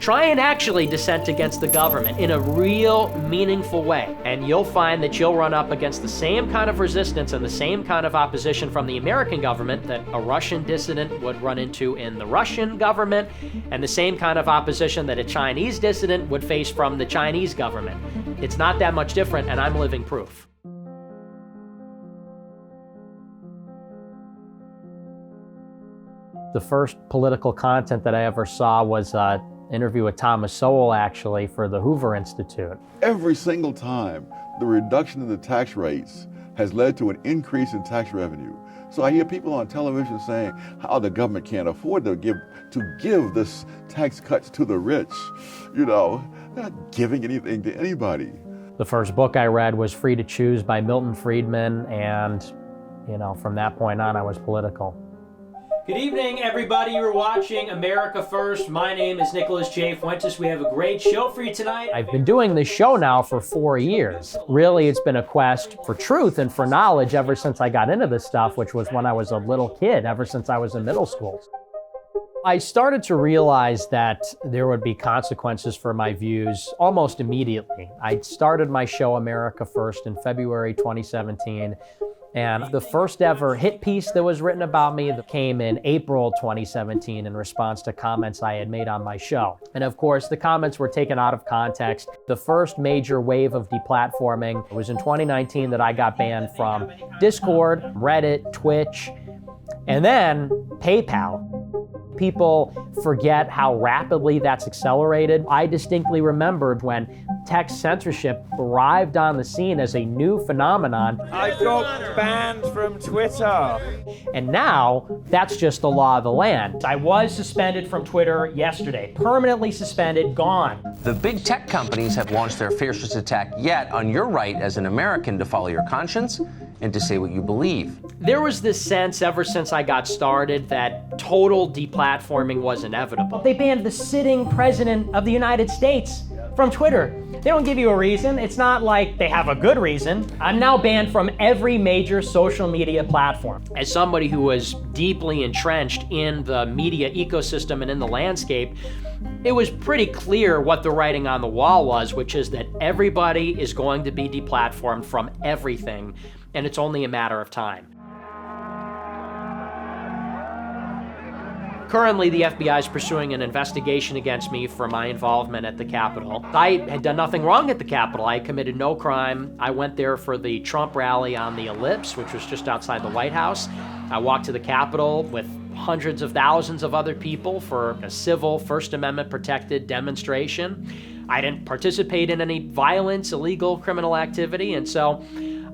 Try and actually dissent against the government in a real, meaningful way, and you'll find that you'll run up against the same kind of resistance and the same kind of opposition from the American government that a Russian dissident would run into in the Russian government, and the same kind of opposition that a Chinese dissident would face from the Chinese government. It's not that much different, and I'm living proof. The first political content that I ever saw was interview with Thomas Sowell, actually, for the Hoover Institute. Every single time, the reduction in the tax rates has led to an increase in tax revenue. So I hear people on television saying how the government can't afford to give this tax cuts to the rich. You know, they're not giving anything to anybody. The first book I read was Free to Choose by Milton Friedman, and, you know, from that point on, I was political. Good evening, everybody. You're watching America First. My name is Nicholas J. Fuentes. We have a great show for you tonight. I've been doing this show now for 4 years. Really, it's been a quest for truth and for knowledge ever since I got into this stuff, which was when I was a little kid, ever since I was in middle school. I started to realize that there would be consequences for my views almost immediately. I started my show America First in February 2017. And the first ever hit piece that was written about me that came in April 2017 in response to comments I had made on my show. And of course, the comments were taken out of context. The first major wave of deplatforming was in 2019 that I got banned from Discord, Reddit, Twitch, and then PayPal. People forget how rapidly that's accelerated. I distinctly remembered when text censorship arrived on the scene as a new phenomenon. I got banned from Twitter. And now, that's just the law of the land. I was suspended from Twitter yesterday. Permanently suspended, gone. The big tech companies have launched their fiercest attack yet on your right as an American to follow your conscience and to say what you believe. There was this sense ever since I got started that total deplatforming was inevitable. They banned the sitting president of the United States from Twitter. They don't give you a reason. It's not like they have a good reason. I'm now banned from every major social media platform. As somebody who was deeply entrenched in the media ecosystem and in the landscape, it was pretty clear what the writing on the wall was, which is that everybody is going to be deplatformed from everything, and it's only a matter of time. Currently, the FBI is pursuing an investigation against me for my involvement at the Capitol. I had done nothing wrong at the Capitol. I committed no crime. I went there for the Trump rally on the Ellipse, which was just outside the White House. I walked to the Capitol with hundreds of thousands of other people for a civil First Amendment protected demonstration. I didn't participate in any violence, illegal, criminal activity, and so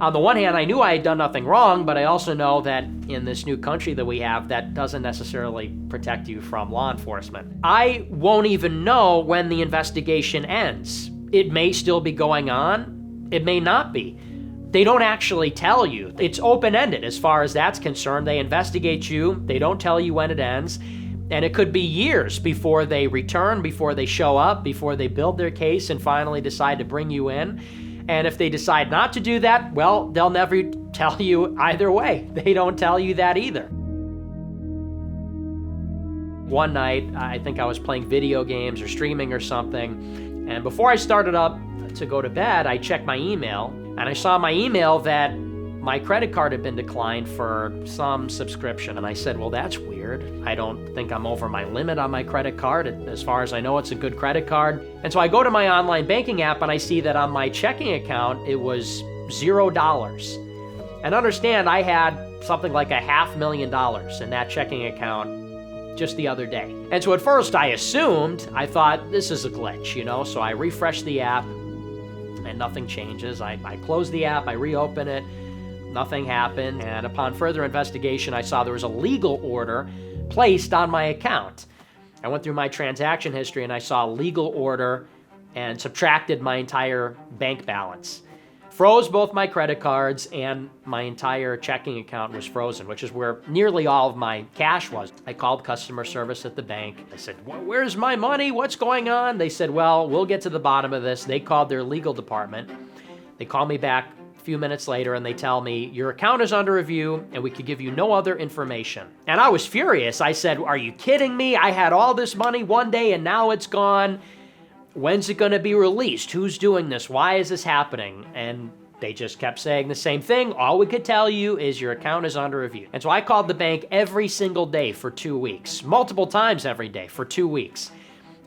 on the one hand, I knew I had done nothing wrong, but I also know that in this new country that we have, that doesn't necessarily protect you from law enforcement. I won't even know when the investigation ends. It may still be going on. It may not be. They don't actually tell you. It's open-ended as far as that's concerned. They investigate you. They don't tell you when it ends. And it could be years before they return, before they show up, before they build their case and finally decide to bring you in. And if they decide not to do that, well, they'll never tell you either way. They don't tell you that either. One night, I think I was playing video games or streaming or something, and before I started up to go to bed, I checked my email, and I saw my email that my credit card had been declined for some subscription. And I said, well, that's weird. I don't think I'm over my limit on my credit card. As far as I know, it's a good credit card. And so I go to my online banking app and I see that on my checking account, it was $0. And understand, I had something like $500,000 in that checking account just the other day. And so at first I thought this is a glitch, you know? So I refresh the app and nothing changes. I close the app, I reopen it. Nothing happened, and upon further investigation, I saw there was a legal order placed on my account. I went through my transaction history and I saw a legal order and subtracted my entire bank balance. Froze both my credit cards, and my entire checking account was frozen, which is where nearly all of my cash was. I called customer service at the bank. I said, where's my money? What's going on? They said, well, we'll get to the bottom of this. They called their legal department. They called me back a few minutes later and they tell me, your account is under review and we could give you no other information. And I was furious. I said, are you kidding me? I had all this money one day and now it's gone. When's it going to be released? Who's doing this? Why is this happening? And they just kept saying the same thing. All we could tell you is your account is under review. And so I called the bank every single day for 2 weeks, multiple times every day for 2 weeks.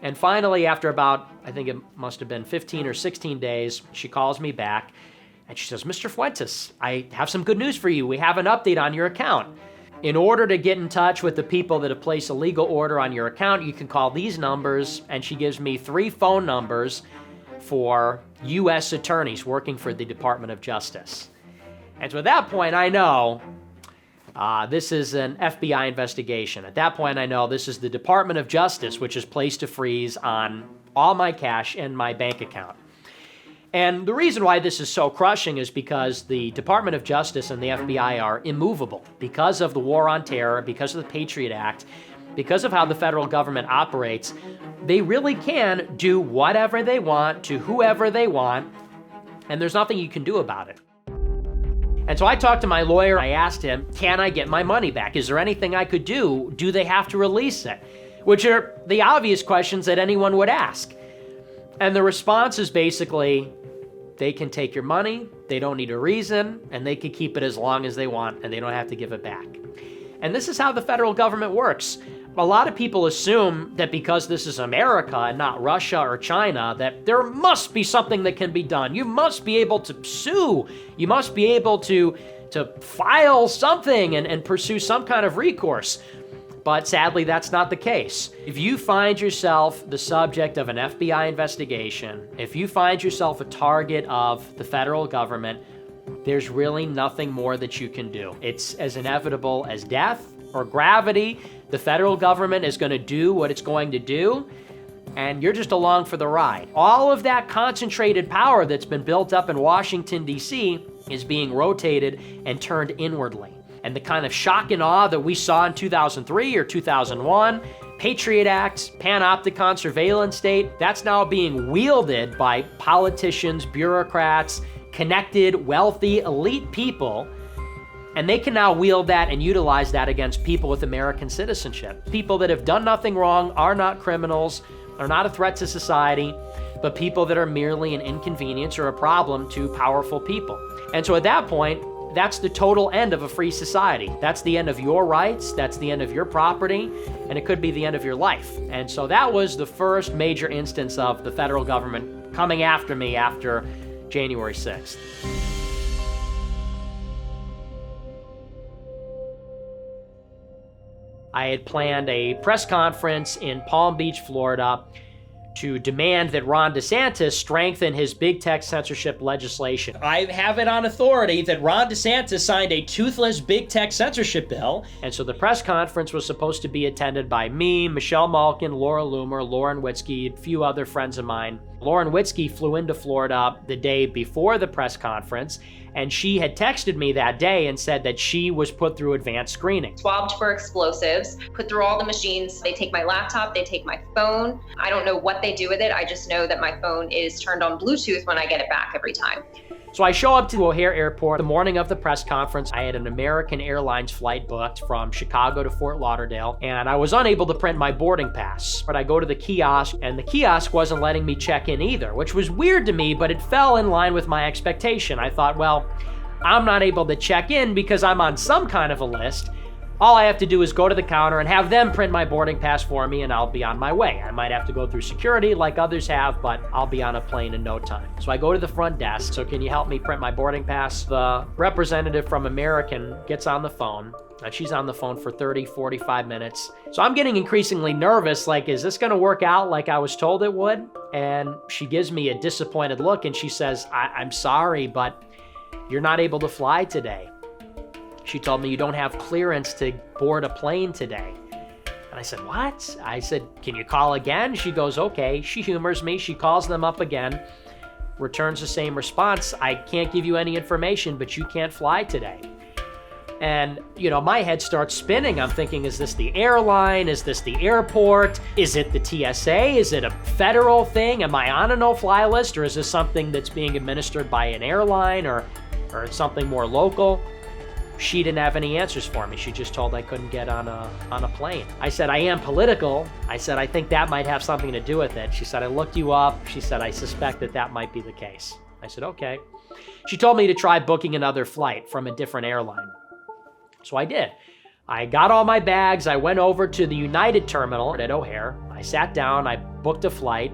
And finally, after about, I think it must have been 15 or 16 days, she calls me back and she says, Mr. Fuentes, I have some good news for you. We have an update on your account. In order to get in touch with the people that have placed a legal order on your account, you can call these numbers. And she gives me 3 phone numbers for U.S. attorneys working for the Department of Justice. And so at that point, I know this is an FBI investigation. At that point, I know this is the Department of Justice, which has placed a freeze on all my cash in my bank account. And the reason why this is so crushing is because the Department of Justice and the FBI are immovable because of the war on terror, because of the Patriot Act, because of how the federal government operates. They really can do whatever they want to whoever they want, and there's nothing you can do about it. And so I talked to my lawyer. I asked him, can I get my money back? Is there anything I could do? Do they have to release it? Which are the obvious questions that anyone would ask. And the response is basically, they can take your money, they don't need a reason, and they can keep it as long as they want, and they don't have to give it back. And this is how the federal government works. A lot of people assume that because this is America and not Russia or China, that there must be something that can be done. You must be able to sue. You must be able to file something and pursue some kind of recourse. But sadly, that's not the case. If you find yourself the subject of an FBI investigation, if you find yourself a target of the federal government, there's really nothing more that you can do. It's as inevitable as death or gravity. The federal government is going to do what it's going to do, and you're just along for the ride. All of that concentrated power that's been built up in Washington, D.C. is being rotated and turned inwardly. And the kind of shock and awe that we saw in 2003 or 2001, Patriot Act, panopticon surveillance state, that's now being wielded by politicians, bureaucrats, connected, wealthy, elite people. And they can now wield that and utilize that against people with American citizenship. People that have done nothing wrong, are not criminals, are not a threat to society, but people that are merely an inconvenience or a problem to powerful people. And so at that point, that's the total end of a free society. That's the end of your rights, that's the end of your property, and it could be the end of your life. And so that was the first major instance of the federal government coming after me after January 6th. I had planned a press conference in Palm Beach, Florida, to demand that Ron DeSantis strengthen his big tech censorship legislation. I have it on authority that Ron DeSantis signed a toothless big tech censorship bill. And so the press conference was supposed to be attended by me, Michelle Malkin, Laura Loomer, Lauren Witzke, a few other friends of mine. Lauren Witzke flew into Florida the day before the press conference, and she had texted me that day and said that she was put through advanced screening. Swabbed for explosives, put through all the machines. They take my laptop, they take my phone. I don't know what they do with it. I just know that my phone is turned on Bluetooth when I get it back every time. So I show up to O'Hare Airport the morning of the press conference. I had an American Airlines flight booked from Chicago to Fort Lauderdale, and I was unable to print my boarding pass. But I go to the kiosk, and the kiosk wasn't letting me check in either, which was weird to me, but it fell in line with my expectation. I thought, well, I'm not able to check in because I'm on some kind of a list. All I have to do is go to the counter and have them print my boarding pass for me, and I'll be on my way. I might have to go through security like others have, but I'll be on a plane in no time. So I go to the front desk. So can you help me print my boarding pass? The representative from American gets on the phone, and she's on the phone for 30, 45 minutes. So I'm getting increasingly nervous, like, is this gonna work out like I was told it would? And she gives me a disappointed look, and she says, I'm sorry, but you're not able to fly today. She told me you don't have clearance to board a plane today. And I said, what? I said, can you call again? She goes, okay. She humors me. She calls them up again, returns the same response. I can't give you any information, but you can't fly today. And, my head starts spinning. I'm thinking, is this the airline? Is this the airport? Is it the TSA? Is it a federal thing? Am I on a no-fly list? Or is this something that's being administered by an airline? Or or something more local? She didn't have any answers for me. She just told I couldn't get on a plane. I said, I am political. I said, I think that might have something to do with it. She said, I looked you up. She said, I suspect that might be the case. I said, okay. She told me to try booking another flight from a different airline. So I did. I got all my bags. I went over to the United terminal at O'Hare. I sat down. I booked a flight,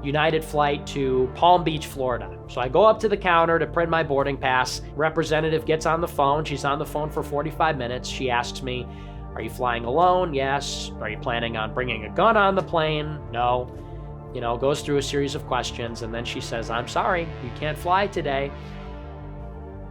United flight to Palm Beach, Florida. So I go up to the counter to print my boarding pass. Representative gets on the phone. She's on the phone for 45 minutes. She asks me, are you flying alone? Yes. Are you planning on bringing a gun on the plane? No. You know, goes through a series of questions, and then she says, I'm sorry, you can't fly today.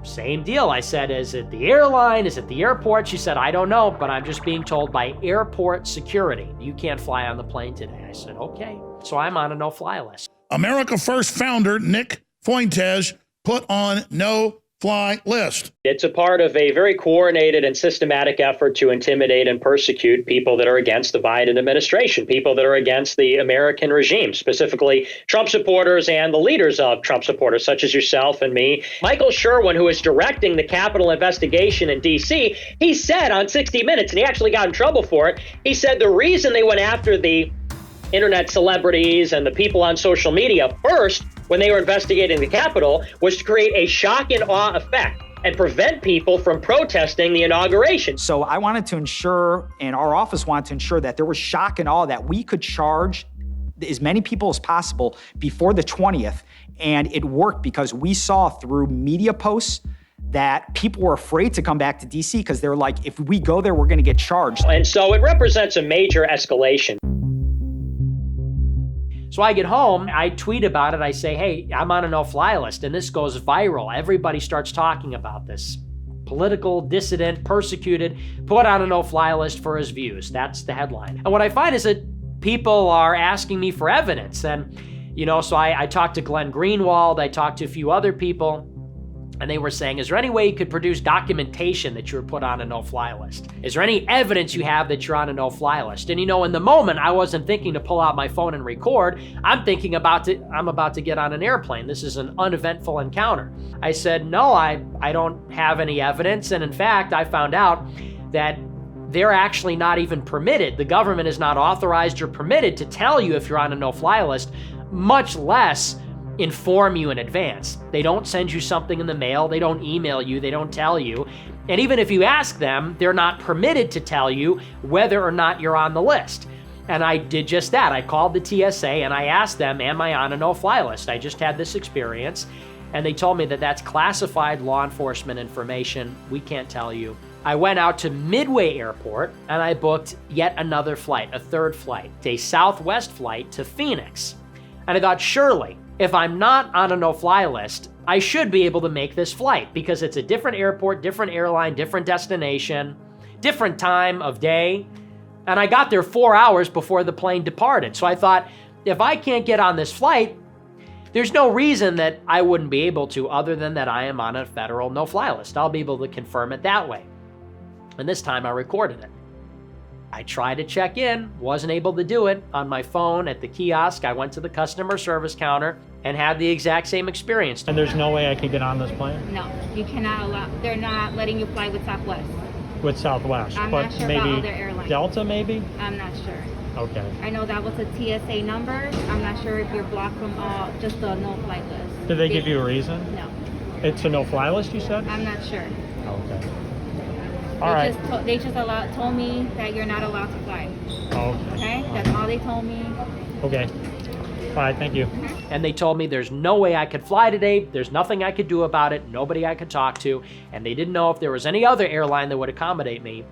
Same deal. I said, is it the airline? Is it the airport? She said, I don't know, but I'm just being told by airport security, you can't fly on the plane today. I said, okay. So I'm on a no-fly list. America First founder Nick Fuentes put on no-fly list. It's a part of a very coordinated and systematic effort to intimidate and persecute people that are against the Biden administration, people that are against the American regime, specifically Trump supporters and the leaders of Trump supporters, such as yourself and me. Michael Sherwin, who is directing the Capitol investigation in D.C., he said on 60 Minutes, and he actually got in trouble for it, he said the reason they went after the internet celebrities and the people on social media first when they were investigating the Capitol was to create a shock and awe effect and prevent people from protesting the inauguration. So I wanted to ensure, and our office wanted to ensure, that there was shock and awe, that we could charge as many people as possible before the 20th. And it worked because we saw through media posts that people were afraid to come back to DC because they're like, if we go there, we're going to get charged. And so it represents a major escalation. So I get home, I tweet about it, I say, hey, I'm on a no-fly list, and this goes viral. Everybody starts talking about this. Political dissident, persecuted, put on a no-fly list for his views. That's the headline. And what I find is that people are asking me for evidence. And, you know, so I talked to Glenn Greenwald, I talked to a few other people, and they were saying, is there any way you could produce documentation that you were put on a no-fly list? Is there any evidence you have that you're on a no-fly list? And you know, in the moment, I wasn't thinking to pull out my phone and record. I'm thinking I'm about to get on an airplane. This is an uneventful encounter. I said, no, I don't have any evidence. And in fact, I found out that they're actually not even permitted. The government is not authorized or permitted to tell you if you're on a no-fly list, much less inform you in advance. They don't send you something in the mail. They don't email you. They don't tell you. And even if you ask them, they're not permitted to tell you whether or not you're on the list. And I did just that. I called the TSA and I asked them, am I on a no-fly list? I just had this experience. And they told me that that's classified law enforcement information. We can't tell you. I went out to Midway Airport and I booked yet another flight, a third flight, a Southwest flight to Phoenix. And I thought, surely, if I'm not on a no-fly list, I should be able to make this flight because it's a different airport, different airline, different destination, different time of day. And I got there 4 hours before the plane departed. So I thought, if I can't get on this flight, there's no reason that I wouldn't be able to, other than that I am on a federal no-fly list. I'll be able to confirm it that way. And this time I recorded it. I tried to check in, wasn't able to do it on my phone at the kiosk. I went to the customer service counter and had the exact same experience. And there's no way I can get on this plane? No, you cannot allow, they're not letting you fly with Southwest. With Southwest? I'm but not sure maybe about other airlines. Delta maybe? I'm not sure. Okay. I know that was a TSA number. I'm not sure if you're blocked from just the no-fly list. Did they give you a reason? No. It's a no-fly list, you said? I'm not sure. Okay. All right. They just told me that you're not allowed to fly. Okay. Okay? That's all they told me. Okay. All right, thank you. And they told me there's no way I could fly today. There's nothing I could do about it. Nobody I could talk to. And they didn't know if there was any other airline that would accommodate me.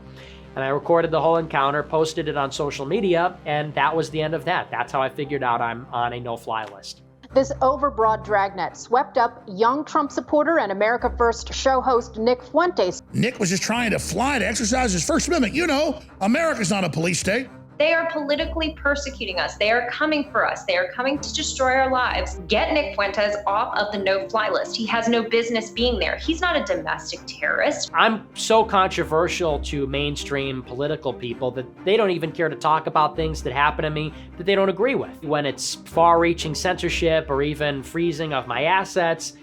And I recorded the whole encounter, posted it on social media, and that was the end of that. That's how I figured out I'm on a no-fly list. This overbroad dragnet swept up young Trump supporter and America First show host Nick Fuentes. Nick was just trying to fly to exercise his First Amendment. You know, America's not a police state. They are politically persecuting us. They are coming for us. They are coming to destroy our lives. Get Nick Fuentes off of the no-fly list. He has no business being there. He's not a domestic terrorist. I'm so controversial to mainstream political people that they don't even care to talk about things that happen to me that they don't agree with. When it's far-reaching censorship or even freezing of my assets,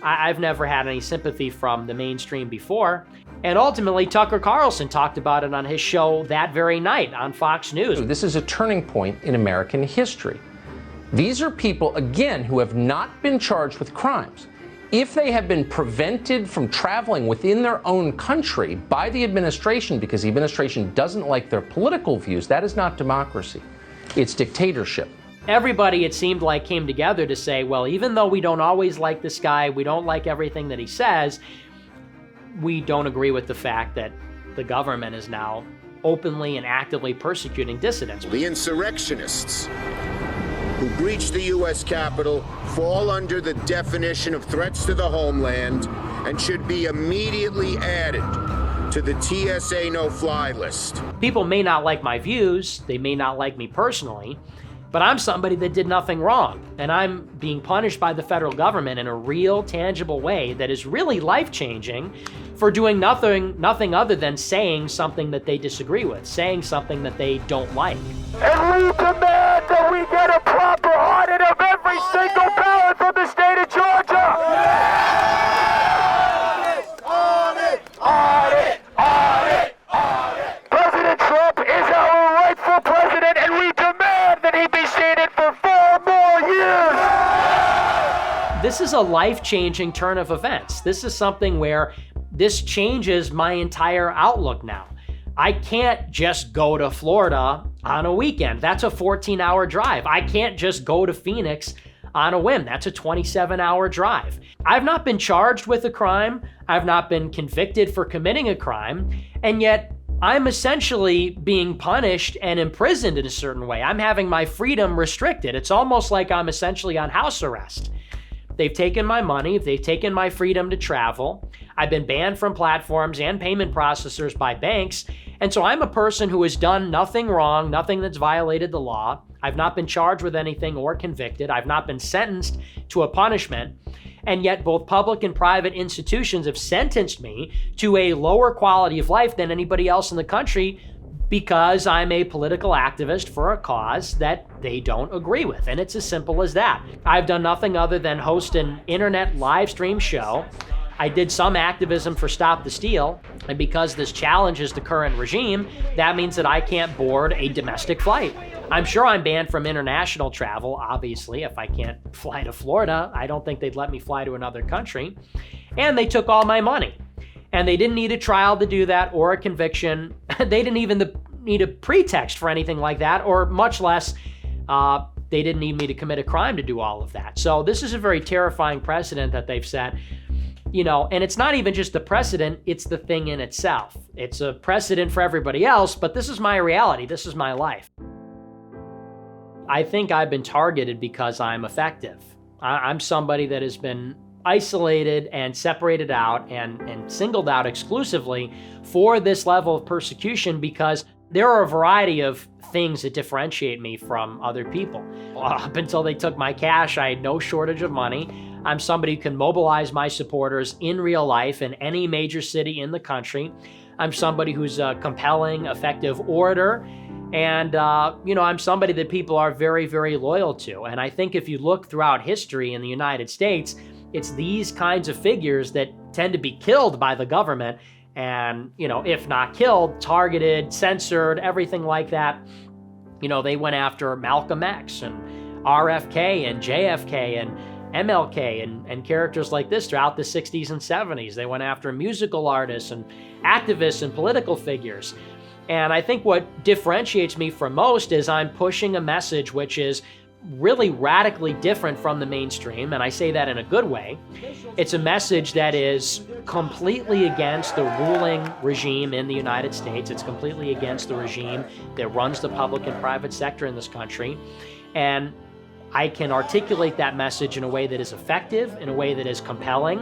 I've never had any sympathy from the mainstream before. And ultimately, Tucker Carlson talked about it on his show that very night on Fox News. This is a turning point in American history. These are people, again, who have not been charged with crimes. If they have been prevented from traveling within their own country by the administration because the administration doesn't like their political views, that is not democracy. It's dictatorship. Everybody, it seemed like, came together to say, well, even though we don't always like this guy, we don't like everything that he says, we don't agree with the fact that the government is now openly and actively persecuting dissidents. The insurrectionists who breached the U.S. Capitol fall under the definition of threats to the homeland and should be immediately added to the TSA no-fly list. People may not like my views, they may not like me personally, but I'm somebody that did nothing wrong, and I'm being punished by the federal government in a real, tangible way that is really life-changing for doing nothing other than saying something that they disagree with, saying something that they don't like. And we demand that we get a proper audit of every single ballot from the state of Georgia! Audit! President Trump is our rightful president, and we demand that he be seated for 4 more years! This is a life-changing turn of events. This is something where this changes my entire outlook now. I can't just go to Florida on a weekend. That's a 14-hour drive. I can't just go to Phoenix on a whim. That's a 27-hour drive. I've not been charged with a crime. I've not been convicted for committing a crime. And yet, I'm essentially being punished and imprisoned in a certain way. I'm having my freedom restricted. It's almost like I'm essentially on house arrest. They've taken my money. They've taken my freedom to travel. I've been banned from platforms and payment processors by banks. And so I'm a person who has done nothing wrong, nothing that's violated the law. I've not been charged with anything or convicted. I've not been sentenced to a punishment. And yet both public and private institutions have sentenced me to a lower quality of life than anybody else in the country because I'm a political activist for a cause that they don't agree with. And it's as simple as that. I've done nothing other than host an internet live stream show. I did some activism for Stop the Steal, and because this challenges the current regime, that means that I can't board a domestic flight. I'm sure I'm banned from international travel, obviously. If I can't fly to Florida, I don't think they'd let me fly to another country. And they took all my money. And they didn't need a trial to do that or a conviction. They didn't even need a pretext for anything like that, or much less, they didn't need me to commit a crime to do all of that. So this is a very terrifying precedent that they've set. You know, and it's not even just the precedent, it's the thing in itself. It's a precedent for everybody else, but this is my reality. This is my life. I think I've been targeted because I'm effective. I'm somebody that has been isolated and separated out and singled out exclusively for this level of persecution because there are a variety of things that differentiate me from other people. Up until they took my cash, I had no shortage of money. I'm somebody who can mobilize my supporters in real life in any major city in the country. I'm somebody who's a compelling, effective orator. And, I'm somebody that people are very, very loyal to. And I think if you look throughout history in the United States, it's these kinds of figures that tend to be killed by the government and, if not killed, targeted, censored, everything like that. They went after Malcolm X and RFK and JFK and MLK and characters like this throughout the 60s and 70s. They went after musical artists and activists and political figures. And I think what differentiates me from most is I'm pushing a message which is really radically different from the mainstream, and I say that in a good way. It's a message that is completely against the ruling regime in the United States. It's completely against the regime that runs the public and private sector in this country. And I can articulate that message in a way that is effective, in a way that is compelling.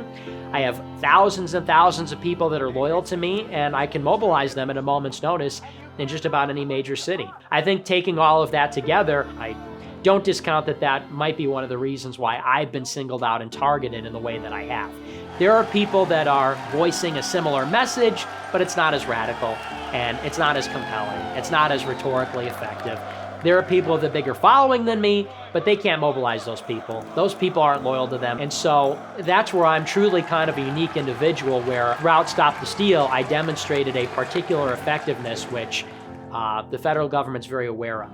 I have thousands and thousands of people that are loyal to me, and I can mobilize them at a moment's notice in just about any major city. I think taking all of that together, I don't discount that might be one of the reasons why I've been singled out and targeted in the way that I have. There are people that are voicing a similar message, but it's not as radical, and it's not as compelling. It's not as rhetorically effective. There are people with a bigger following than me, but they can't mobilize those people. Those people aren't loyal to them. And so that's where I'm truly kind of a unique individual, where throughout Stop the Steal, I demonstrated a particular effectiveness which the federal government's very aware of.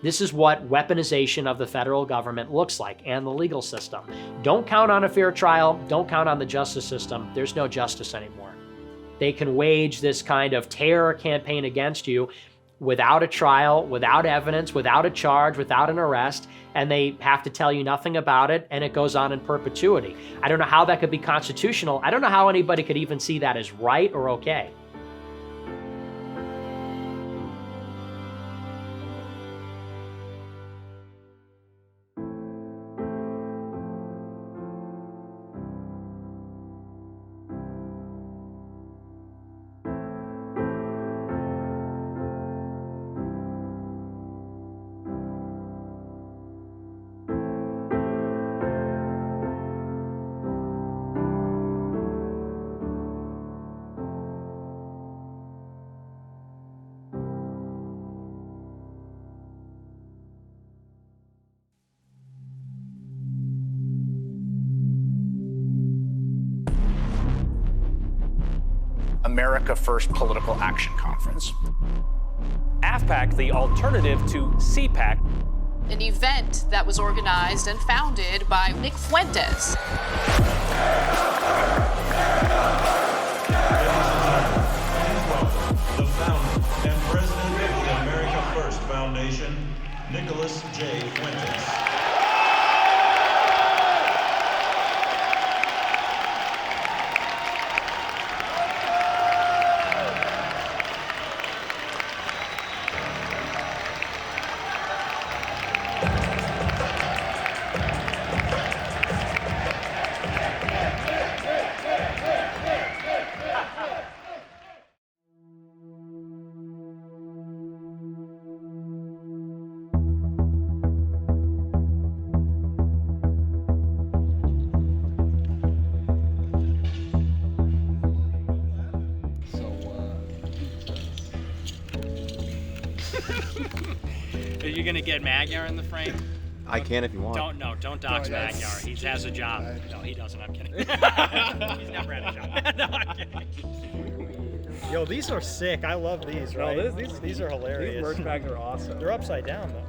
This is what weaponization of the federal government looks like, and the legal system. Don't count on a fair trial. Don't count on the justice system. There's no justice anymore. They can wage this kind of terror campaign against you without a trial, without evidence, without a charge, without an arrest, and they have to tell you nothing about it, and it goes on in perpetuity. I don't know how that could be constitutional. I don't know how anybody could even see that as right or okay. America First Political Action Conference. AFPAC, the alternative to CPAC. An event that was organized and founded by Nick Fuentes. The founder and president of the America First Foundation, Nicholas J. Fuentes. Are you gonna get Magyar in the frame? I can if you want. Don't dox Magyar. He has a job. No, he doesn't. I'm kidding. He's never had a job. No, I'm kidding. Yo, these are sick. I love these, right? No, these are hilarious. These merch bags are awesome. They're upside down, though.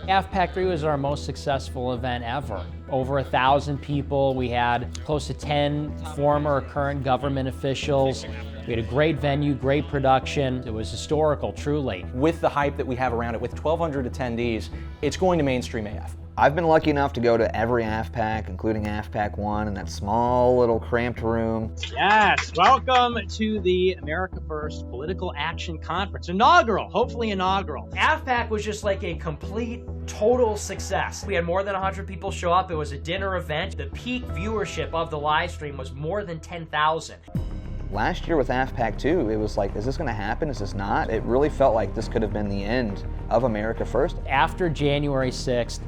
AFPAC 3 was our most successful event ever. Over 1,000 people. We had close to 10 former or current government officials. We had a great venue, great production. It was historical, truly. With the hype that we have around it, with 1,200 attendees, it's going to mainstream AF. I've been lucky enough to go to every AFPAC, including AFPAC 1, in that small little cramped room. Yes, welcome to the America First Political Action Conference. Inaugural, hopefully inaugural. AFPAC was just like a complete, total success. We had more than 100 people show up. It was a dinner event. The peak viewership of the live stream was more than 10,000. Last year with AFPAC 2, it was like, is this going to happen? Is this not? It really felt like this could have been the end of America First. After January 6th,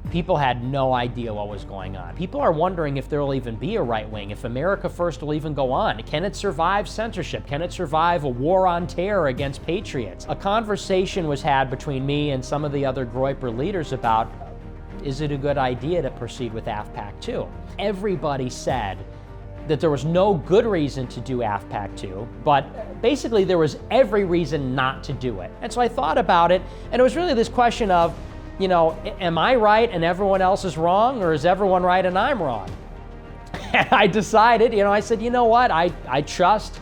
people had no idea what was going on. People are wondering if there will even be a right wing, if America First will even go on. Can it survive censorship? Can it survive a war on terror against patriots? A conversation was had between me and some of the other Groyper leaders about, is it a good idea to proceed with AFPAC 2? Everybody said that there was no good reason to do AFPAC 2, but basically there was every reason not to do it. And so I thought about it, and it was really this question of, you know, am I right and everyone else is wrong, or is everyone right and I'm wrong? And I decided, you know, I said, you know what, I trust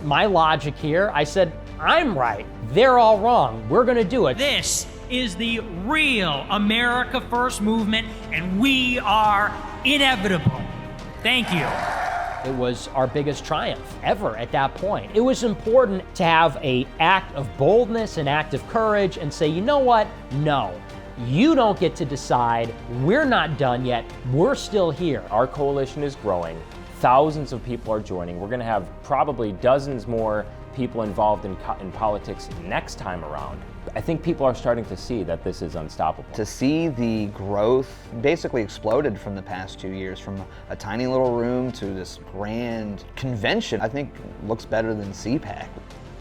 my logic here. I said, I'm right, they're all wrong, we're gonna do it. This is the real America First movement, and we are inevitable. Thank you. It was our biggest triumph ever at that point. It was important to have an act of boldness, an act of courage, and say, you know what? No, you don't get to decide. We're not done yet. We're still here. Our coalition is growing. Thousands of people are joining. We're going to have probably dozens more people involved in politics next time around. I think people are starting to see that this is unstoppable. To see the growth basically exploded from the past 2 years, from a tiny little room to this grand convention, I think looks better than CPAC.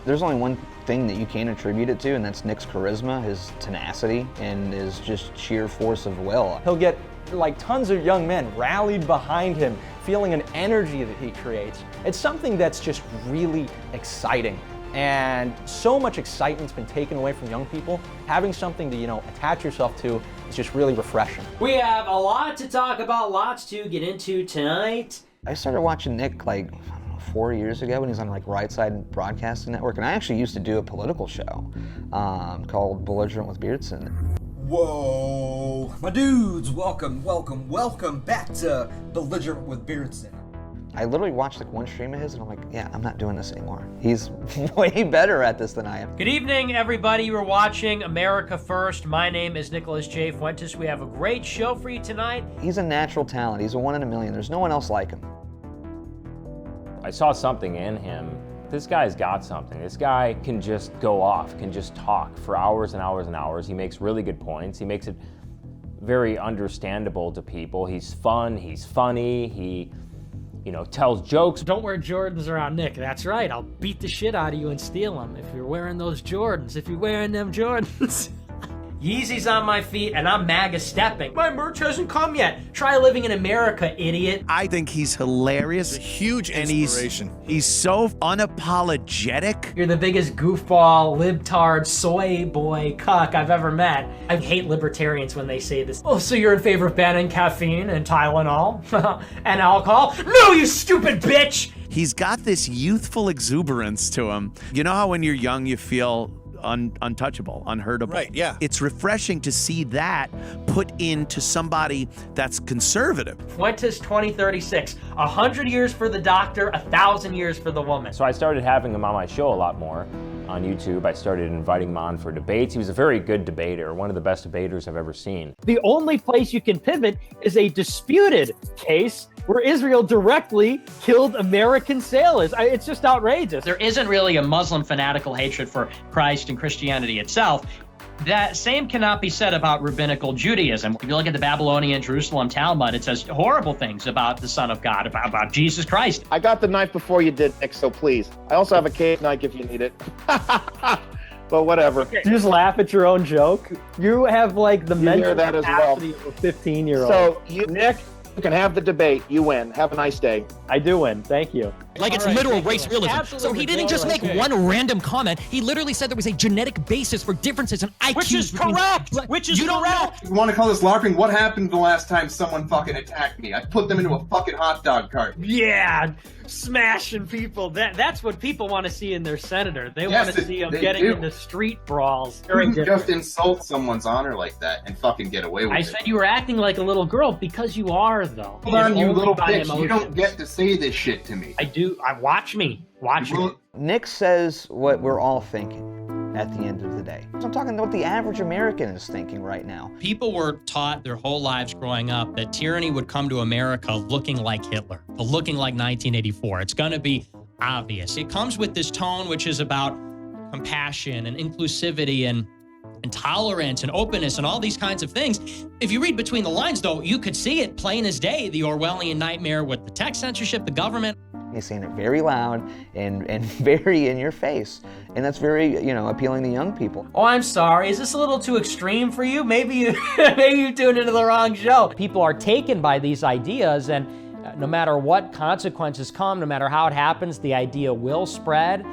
There's only one thing that you can attribute it to, and that's Nick's charisma, his tenacity, and his just sheer force of will. He'll get like tons of young men rallied behind him, feeling an energy that he creates. It's something that's just really exciting. And so much excitement's been taken away from young people. Having something to, attach yourself to is just really refreshing. We have a lot to talk about, lots to get into tonight. I started watching Nick like 4 years ago when he was on like Right Side Broadcasting Network, and I actually used to do a political show called Belligerent with Beardson. Whoa, my dudes, welcome back to Belligerent with Beardson. I literally watched like one stream of his and I'm like, yeah, I'm not doing this anymore. He's way better at this than I am. Good evening, everybody. You're watching America First. My name is Nicholas J. Fuentes. We have a great show for you tonight. He's a natural talent. He's a 1 in a million. There's no one else like him. I saw something in him. This guy's got something. This guy can just go off, can just talk for hours and hours and hours. He makes really good points. He makes it very understandable to people. He's fun, he's funny, he tells jokes. Don't wear Jordans around Nick. That's right. I'll beat the shit out of you and steal them if you're wearing those Jordans. If you're wearing them Jordans. Yeezy's on my feet and I'm MAGA stepping. My merch hasn't come yet. Try living in America, idiot. I think he's hilarious. He's a huge inspiration. He's so unapologetic. You're the biggest goofball, libtard, soy boy cuck I've ever met. I hate libertarians when they say this. Oh, so you're in favor of banning caffeine and Tylenol and alcohol? No, you stupid bitch! He's got this youthful exuberance to him. You know how when you're young you feel untouchable, unhurtable. Right, yeah. It's refreshing to see that put into somebody that's conservative. Fuentes 2036, 100 years for the doctor, 1,000 years for the woman. So I started having him on my show a lot more on YouTube. I started inviting him on for debates. He was a very good debater, one of the best debaters I've ever seen. The only place you can pivot is a disputed case where Israel directly killed American sailors. It's just outrageous. There isn't really a Muslim fanatical hatred for Christ and Christianity itself. That same cannot be said about rabbinical Judaism. If you look at the Babylonian Jerusalem Talmud, it says horrible things about the Son of God, about Jesus Christ. I got the knife before you did, Nick, so please. I also have a cave knife if you need it. But whatever. Okay. You just laugh at your own joke. You have like the mental that capacity of a 15-year-old. So Nick, you can have the debate. You win. Have a nice day. I do win. Thank you. Like it's literal race realism. So he didn't just make one random comment. He literally said there was a genetic basis for differences in IQ. Which is correct. Which is correct. You want to call this LARPing? What happened the last time someone fucking attacked me? I put them into a fucking hot dog cart. Yeah, smashing people. That's what people want to see in their senator. They want to see them getting into street brawls. You couldn't just insult someone's honor like that and fucking get away with it. I said you were acting like a little girl because you are, though. Hold on, you little bitch. You don't get to say this shit to me. I do. Watch me. Watch me. Nick says what we're all thinking at the end of the day. I'm talking what the average American is thinking right now. People were taught their whole lives growing up that tyranny would come to America looking like Hitler, looking like 1984. It's going to be obvious. It comes with this tone which is about compassion and inclusivity and tolerance and openness and all these kinds of things. If you read between the lines, though, you could see it plain as day, the Orwellian nightmare with the tech censorship, the government. He's saying it very loud and very in your face. And that's very, appealing to young people. Oh, I'm sorry. Is this a little too extreme for you? Maybe you tuned into the wrong show. People are taken by these ideas, and no matter what consequences come, no matter how it happens, the idea will spread.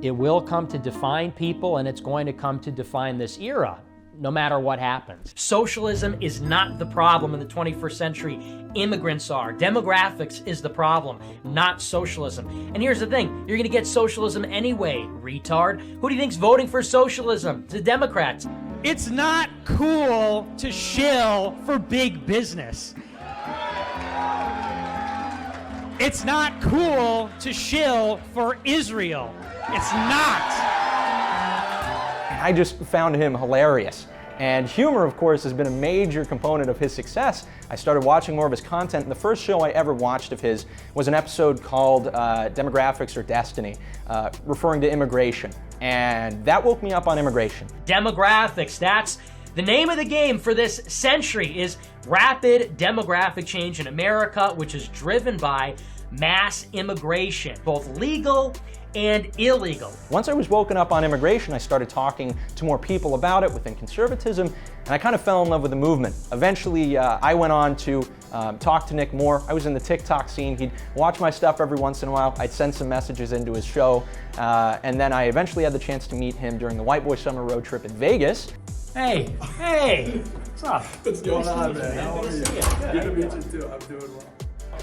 It will come to define people, and it's going to come to define this era, no matter what happens. Socialism is not the problem in the 21st century. Immigrants are. Demographics is the problem, not socialism. And here's the thing, you're gonna get socialism anyway, retard. Who do you think's voting for socialism? The Democrats. It's not cool to shill for big business. It's not cool to shill for Israel. It's not. I just found him hilarious. And humor, of course, has been a major component of his success. I started watching more of his content, and the first show I ever watched of his was an episode called Demographics or Destiny, referring to immigration. And that woke me up on immigration. Demographics, that's the name of the game for this century, is rapid demographic change in America, which is driven by mass immigration, both legal and illegal. Once I was woken up on immigration, I started talking to more people about it within conservatism, and I kind of fell in love with the movement. Eventually, I went on to talk to Nick more. I was in the TikTok scene. He'd watch my stuff every once in a while. I'd send some messages into his show, and then I eventually had the chance to meet him during the White Boy Summer Road Trip in Vegas. Hey, what's up? What's going on, man? How are you? Good to meet you too. I'm doing well.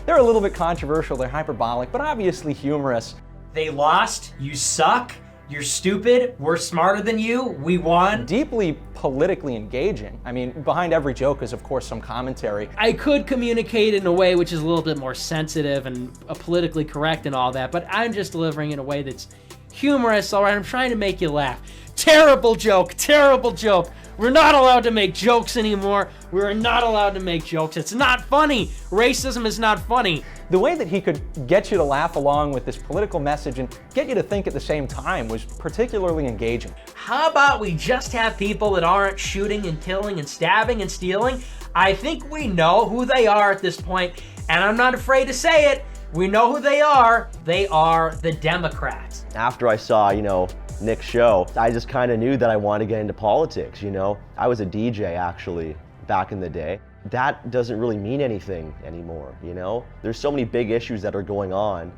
They're a little bit controversial, they're hyperbolic, but obviously humorous. They lost, you suck, you're stupid, we're smarter than you, we won. Deeply politically engaging. I mean, behind every joke is of course some commentary. I could communicate in a way which is a little bit more sensitive and politically correct and all that, but I'm just delivering in a way that's humorous, all right? I'm trying to make you laugh. Terrible joke, terrible joke. We're not allowed to make jokes anymore. We're not allowed to make jokes. It's not funny. Racism is not funny. The way that he could get you to laugh along with this political message and get you to think at the same time was particularly engaging. How about we just have people that aren't shooting and killing and stabbing and stealing? I think we know who they are at this point, and I'm not afraid to say it. We know who they are. They are the Democrats. After I saw, Nick's show, I just kind of knew that I wanted to get into politics, I was a DJ actually back in the day. That doesn't really mean anything anymore, There's so many big issues that are going on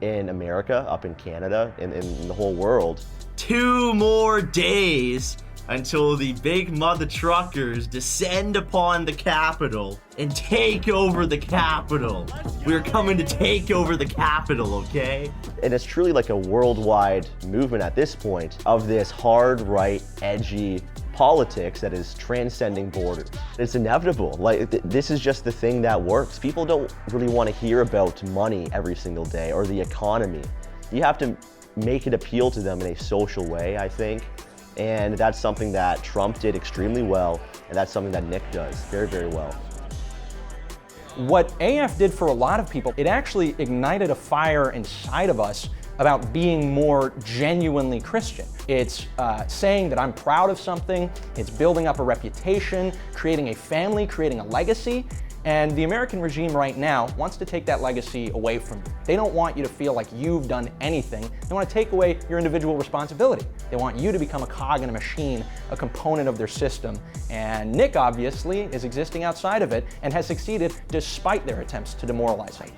in America, up in Canada, in the whole world. 2 more days until the big mother truckers descend upon the Capitol and take over the Capitol. We're coming to take over the Capitol, okay? And it's truly like a worldwide movement at this point of this hard right, edgy politics that is transcending borders. It's inevitable. This is just the thing that works. People don't really want to hear about money every single day or the economy. You have to make it appeal to them in a social way, I think. And that's something that Trump did extremely well, and that's something that Nick does very, very well. What AF did for a lot of people, it actually ignited a fire inside of us about being more genuinely Christian. It's saying that I'm proud of something, it's building up a reputation, creating a family, creating a legacy, and the American regime right now wants to take that legacy away from you. They don't want you to feel like you've done anything. They want to take away your individual responsibility. They want you to become a cog in a machine, a component of their system. And Nick obviously is existing outside of it and has succeeded despite their attempts to demoralize him.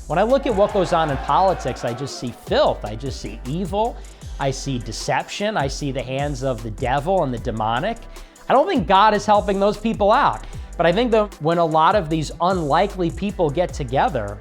When I look at what goes on in politics, I just see filth, I just see evil, I see deception, I see the hands of the devil and the demonic. I don't think God is helping those people out. But I think that when a lot of these unlikely people get together,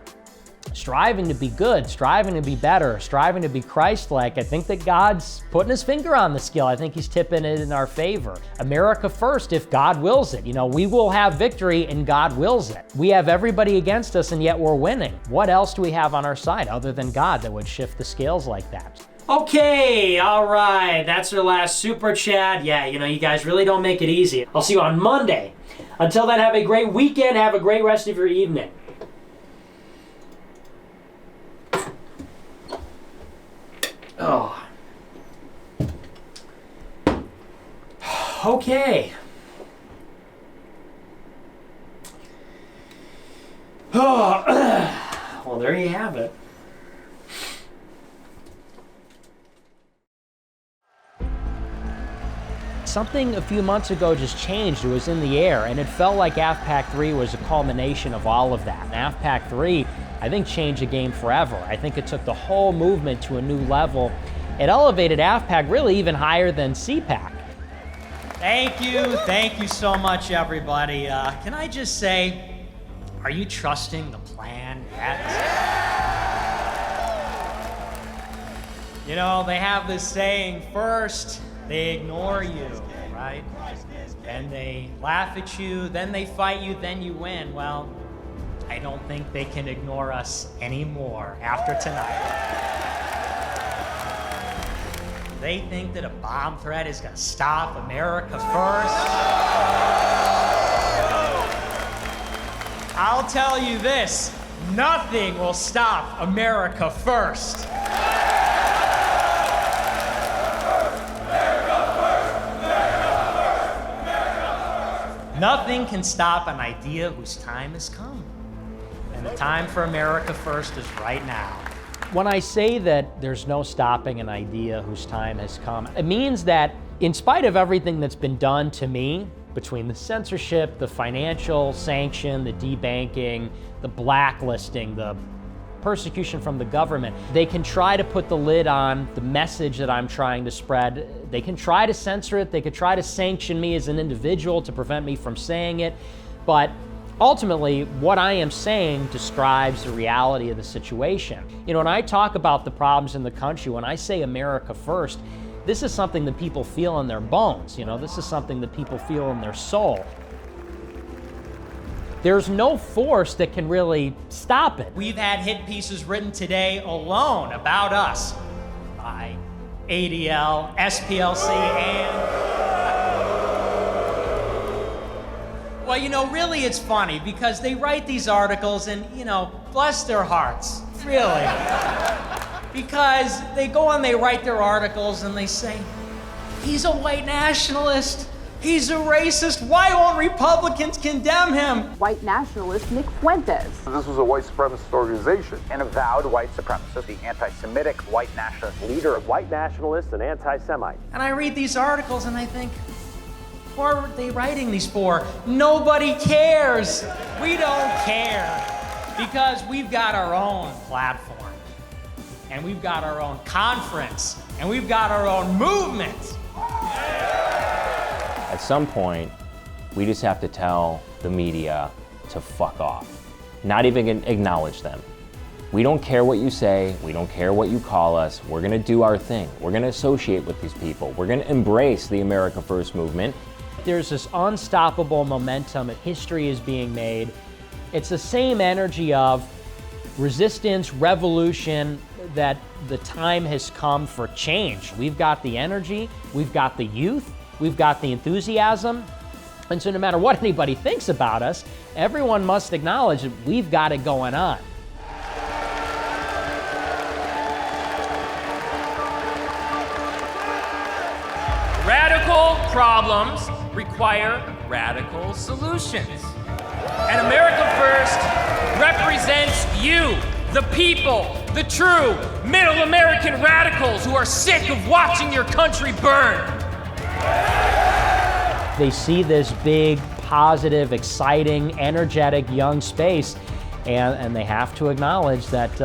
striving to be good, striving to be better, striving to be Christ-like, I think that God's putting his finger on the scale. I think he's tipping it in our favor. America first, if God wills it. We will have victory and God wills it. We have everybody against us and yet we're winning. What else do we have on our side other than God that would shift the scales like that? Okay, all right, that's our last super chat. Yeah, you guys really don't make it easy. I'll see you on Monday. Until then, have a great weekend. Have a great rest of your evening. Oh. Okay. Oh. Well, there you have it. Something a few months ago just changed. It was in the air, and it felt like AFPAC 3 was a culmination of all of that. And AFPAC 3, I think, changed the game forever. I think it took the whole movement to a new level. It elevated AFPAC really even higher than CPAC. Thank you so much, everybody. Can I just say, are you trusting the plan yet? They have this saying, first, they ignore you, right? Then they laugh at you, then they fight you, then you win. Well, I don't think they can ignore us anymore after tonight. They think that a bomb threat is going to stop America first. I'll tell you this, nothing will stop America first. Nothing can stop an idea whose time has come. And the time for America First is right now. When I say that there's no stopping an idea whose time has come, it means that in spite of everything that's been done to me, between the censorship, the financial sanction, the debanking, the blacklisting, the persecution from the government, they can try to put the lid on the message that I'm trying to spread. They can try to censor it. They could try to sanction me as an individual to prevent me from saying it. But ultimately, what I am saying describes the reality of the situation. You know, when I talk about the problems in the country, when I say America First, this is something that people feel in their bones. You know, this is something that people feel in their soul. There's no force that can really stop it. We've had hit pieces written today alone about us by ADL, SPLC, and... Well, you know, really it's funny because they write these articles and, you know, bless their hearts, really. Because they go and they write their articles and they say, he's a white nationalist. He's a racist. Why won't Republicans condemn him? White nationalist Nick Fuentes. This was a white supremacist organization. An avowed white supremacist, the anti-Semitic white nationalist leader, white nationalist and anti-Semite. And I read these articles and I think, who are they writing these for? Nobody cares. We don't care because we've got our own platform and we've got our own conference and we've got our own movement. At some point, we just have to tell the media to fuck off. Not even acknowledge them. We don't care what you say. We don't care what you call us. We're gonna do our thing. We're gonna associate with these people. We're gonna embrace the America First movement. There's this unstoppable momentum and history is being made. It's the same energy of resistance, revolution, that the time has come for change. We've got the energy, we've got the youth, we've got the enthusiasm, and so no matter what anybody thinks about us, everyone must acknowledge that we've got it going on. Radical problems require radical solutions. And America First represents you, the people, the true middle American radicals who are sick of watching your country burn. They see this big, positive, exciting, energetic, young space, and they have to acknowledge that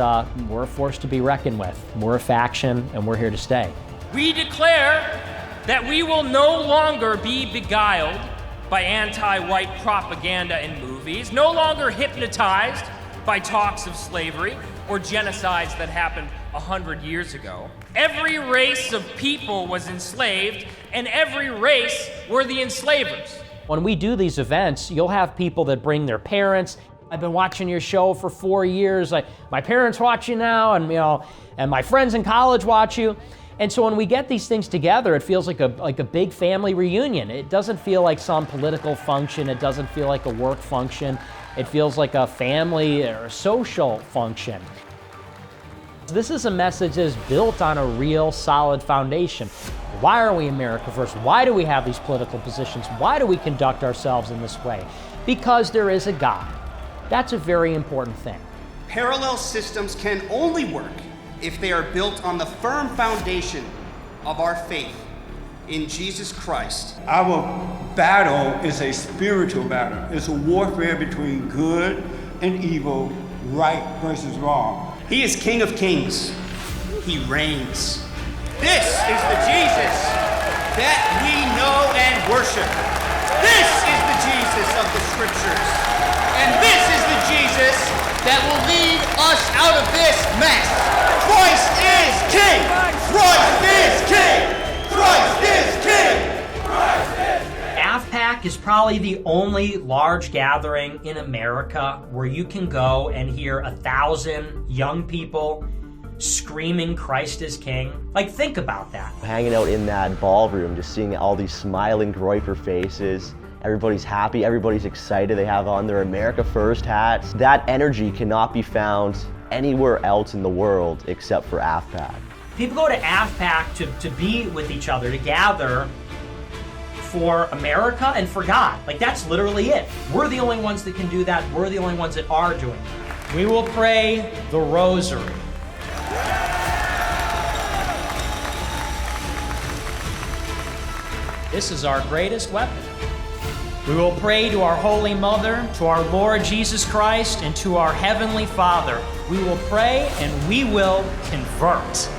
we're a force to be reckoned with. We're a faction, and we're here to stay. We declare that we will no longer be beguiled by anti-white propaganda and movies, no longer hypnotized by talks of slavery or genocides that happened 100 years ago. Every race of people was enslaved, and every race were the enslavers. When we do these events, you'll have people that bring their parents. I've been watching your show for 4 years. My parents watch you now, and my friends in college watch you. And so when we get these things together, it feels like a big family reunion. It doesn't feel like some political function. It doesn't feel like a work function. It feels like a family or a social function. This is a message that is built on a real solid foundation. Why are we America First? Why do we have these political positions? Why do we conduct ourselves in this way? Because there is a God. That's a very important thing. Parallel systems can only work if they are built on the firm foundation of our faith in Jesus Christ. Our battle is a spiritual battle. It's a warfare between good and evil, right versus wrong. He is King of Kings. He reigns. This is the Jesus that we know and worship. This is the Jesus of the Scriptures. And this is the Jesus that will lead us out of this mess. Christ is King! Christ is King! Christ is King! Christ is King! AFPAC is probably the only large gathering in America where you can go and hear 1,000 young people screaming Christ is King. Like, think about that. Hanging out in that ballroom, just seeing all these smiling Groyper faces. Everybody's happy, everybody's excited, they have on their America First hats. That energy cannot be found anywhere else in the world except for AFPAC. People go to AFPAC to be with each other, to gather for America and for God. Like, that's literally it. We're the only ones that can do that. We're the only ones that are doing that. We will pray the rosary. This is our greatest weapon. We will pray to our Holy Mother, to our Lord Jesus Christ, and to our Heavenly Father. We will pray and we will convert.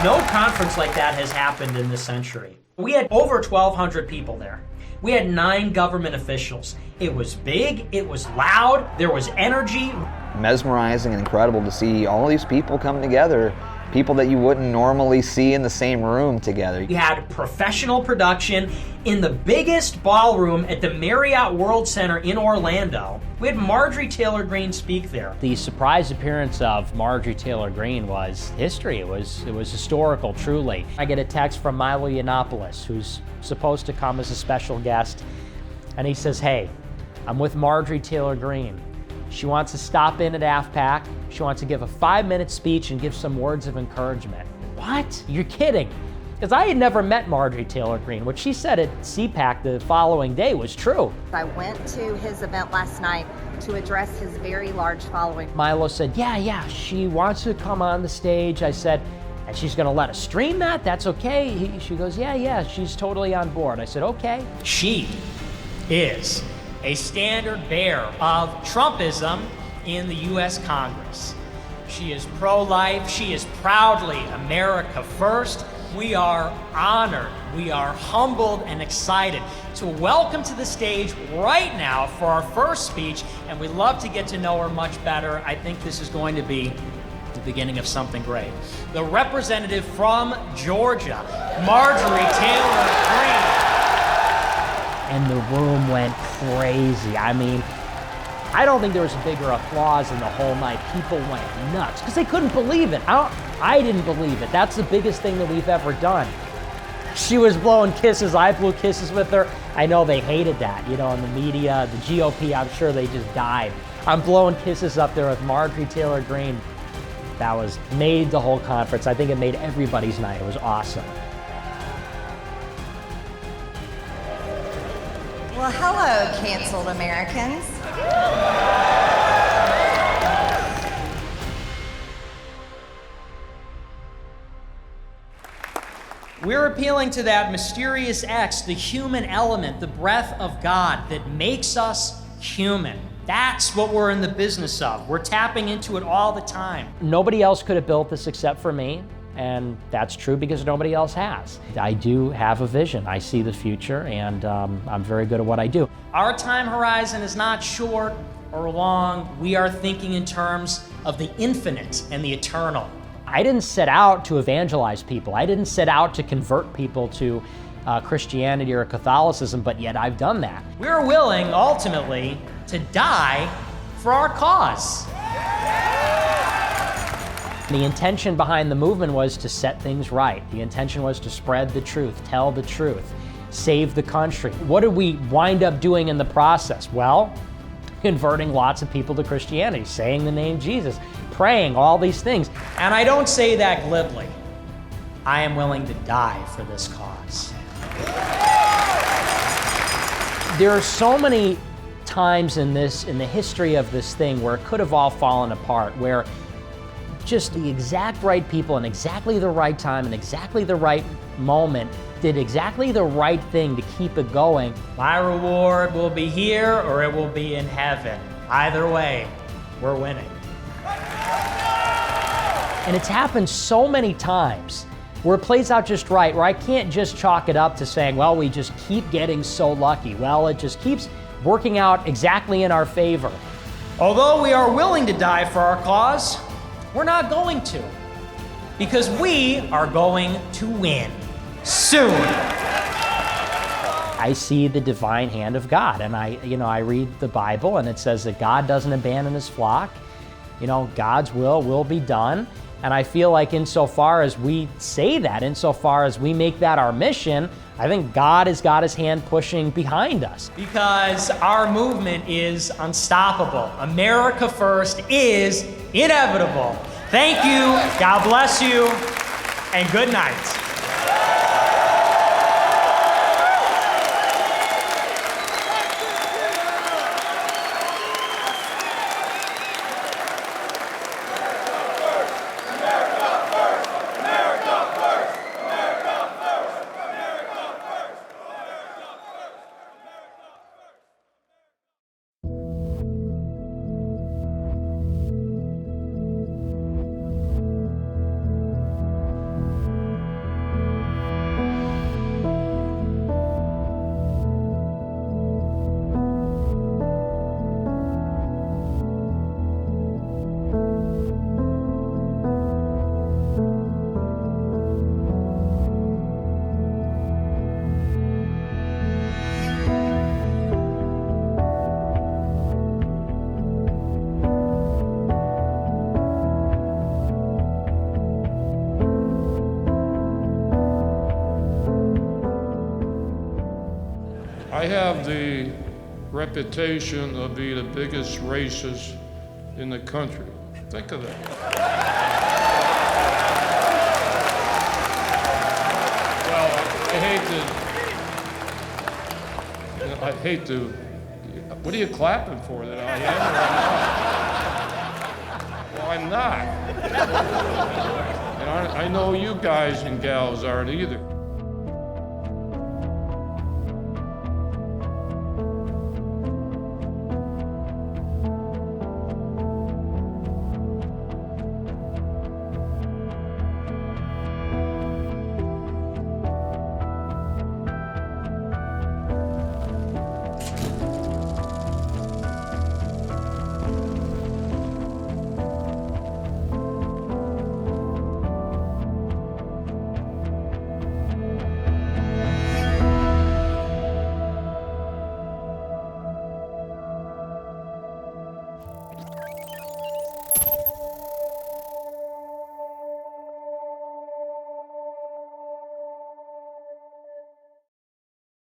No conference like that has happened in this century. We had over 1,200 people there. We had 9 government officials. It was big, it was loud, there was energy. Mesmerizing and incredible to see all these people come together, people that you wouldn't normally see in the same room together. We had professional production in the biggest ballroom at the Marriott World Center in Orlando. We had Marjorie Taylor Greene speak there. The surprise appearance of Marjorie Taylor Greene was history. It was historical, truly. I get a text from Milo Yiannopoulos, who's supposed to come as a special guest, and he says, "Hey, I'm with Marjorie Taylor Greene. She wants to stop in at AFPAC. She wants to give a 5-minute speech and give some words of encouragement." What? You're kidding. Because I had never met Marjorie Taylor Greene. What she said at CPAC the following day was true. I went to his event last night to address his very large following. Milo said, yeah, she wants to come on the stage. I said, and she's going to let us stream that? That's okay. She goes, yeah, she's totally on board. I said, okay. She is a standard bearer of Trumpism in the U.S. Congress. She is pro-life. She is proudly America first. We are honored, we are humbled and excited to welcome to the stage right now for our first speech, and we'd love to get to know her much better. I think this is going to be the beginning of something great. The representative from Georgia, Marjorie Taylor Greene. And the room went crazy. I mean, I don't think there was a bigger applause in the whole night. People went nuts because they couldn't believe it. I didn't believe it. That's the biggest thing that we've ever done. She was blowing kisses. I blew kisses with her. I know they hated that, in the media, the GOP, I'm sure they just died. I'm blowing kisses up there with Marjorie Taylor Greene. That made the whole conference. I think it made everybody's night. It was awesome. Well, hello, canceled Americans. We're appealing to that mysterious X, the human element, the breath of God that makes us human. That's what we're in the business of. We're tapping into it all the time. Nobody else could have built this except for me, and that's true because nobody else has. I do have a vision. I see the future, and I'm very good at what I do. Our time horizon is not short or long. We are thinking in terms of the infinite and the eternal. I didn't set out to evangelize people. I didn't set out to convert people to Christianity or Catholicism, but yet I've done that. We're willing, ultimately, to die for our cause. The intention behind the movement was to set things right. The intention was to spread the truth, tell the truth, save the country. What did we wind up doing in the process? Well, converting lots of people to Christianity, saying the name Jesus, praying, all these things. And I don't say that glibly. I am willing to die for this cause. There are so many times in the history of this thing where it could have all fallen apart, where just the exact right people in exactly the right time and exactly the right moment did exactly the right thing to keep it going. My reward will be here or it will be in heaven. Either way, we're winning. And it's happened so many times where it plays out just right, where I can't just chalk it up to saying, well, we just keep getting so lucky. Well, it just keeps working out exactly in our favor. Although we are willing to die for our cause, we're not going to, because we are going to win soon. I see the divine hand of God, and I read the Bible, and it says that God doesn't abandon his flock. God's will be done. And I feel like insofar as we say that, insofar as we make that our mission, I think God has got his hand pushing behind us. Because our movement is unstoppable. America first is inevitable. Thank you, God bless you, and good night. have the reputation of being the biggest racist in the country. Think of that. Well, I hate to, what are you clapping for, that I am or I'm not? Well, I'm not. And I know you guys and gals aren't either.